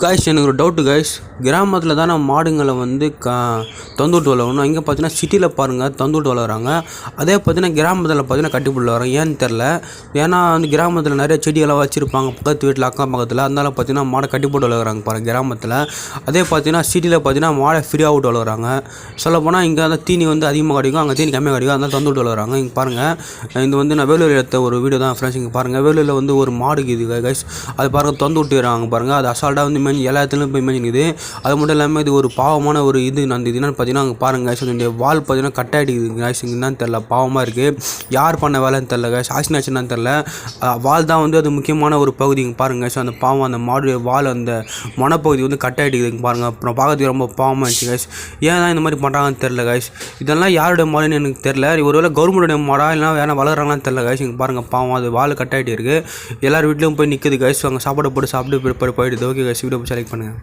Guys எனக்கு ஒரு doubt guys. கிராமத்தில் தானே மாடுங்களை வந்து தொந்துவிட்டு வளர்க்கணும். இங்கே பார்த்தீங்கன்னா சிட்டியில் பாருங்கள் தொந்துவிட்டு வளர்க்குறாங்க. அதே பார்த்தீங்கன்னா கிராமத்தில் பார்த்தீங்கன்னா கட்டிப்புட்டு வளர்க்குறாங்க. ஏன்னு தெரில. ஏன்னா வந்து கிராமத்தில் நிறைய செடியெல்லாம் வச்சுருப்பாங்க பக்கத்து வீட்டில் அக்கம் பக்கத்தில். அதனால பார்த்தீங்கன்னா மாடை கட்டி போட்டு வளர்க்குறாங்க பாருங்கள் கிராமத்தில். அதே பார்த்தீங்கன்னா சிட்டியில் பார்த்தீங்கன்னா மாடை ஃப்ரீயாக விட்டு வளர்க்குறாங்க. சொல்லப்போனால் இங்கே அந்த தீனி வந்து அதிகமாக கிடைக்கும், அங்கே தீனி கம்மியாக கிடைக்கும். அதனால தொந்துவிட்டு வளர்க்குறாங்க. இங்கே பாருங்கள், இது வந்து நான் வேலூர் எடுத்த ஒரு வீடியோ தான் ஃப்ரெண்ட்ஸ். இங்கே பாருங்கள், வேலூரில் வந்து ஒரு மாடுக்கு இது கைஸ். அது பாருங்கள் தொந்து விட்டுறாங்க பாருங்கள். அது அசால்ட்டாக வந்து மேஞ்சி எல்லா இடத்துலையும் போய் மேஞ்சிக்குது. அது மட்டும் இல்லாமல் இது ஒரு பாவமான ஒரு இது நடந்தது. என்னென்னு பார்த்தீங்கன்னா அங்கே பாருங்கள் கைஸ், அதனுடைய வால் பார்த்தீங்கன்னா கட் ஆகிடுது கைஸ். என்னன்னு தெரில, பாவமாக இருக்குது. யார் பண்ண வேலைன்னு தெரில கைஸ், ஆக்சினாச்சுன்னு தெரில. வால் தான் வந்து அது முக்கியமான ஒரு பகுதி. இங்கே பாருங்கள் கைஸ், அந்த பாவம் அந்த மாடு வால் அந்த மனப்பகுதி வந்து கட் ஆகிடுது. இங்கே பாருங்கள், அப்புறம் பார்க்கறதுக்கு ரொம்ப பாவமாக இருந்துச்சு கைஸ். ஏன் தான் இந்த மாதிரி பண்ணுறாங்கன்னு தெரில கைஸ். இதெல்லாம் யாருடைய மாடுன்னு எனக்கு தெரில. ஒருவேளை கவர்மெண்ட்டுடைய மாடா இல்லைனா வேணா வளர்கிறாங்களான்னு தெரில கைஸ். இங்கே பாருங்கள் பாவம், அது வால் கட் ஆகிட்டு இருக்குது. எல்லார் வீட்லேயும் போய் நிற்குது கைஸ். அங்கே சாப்பாடு போட்டு சாப்பிட்டு போயிடுது. ஓகே கைஸ், வீடியோ செலக்ட் பண்ணுங்கள்.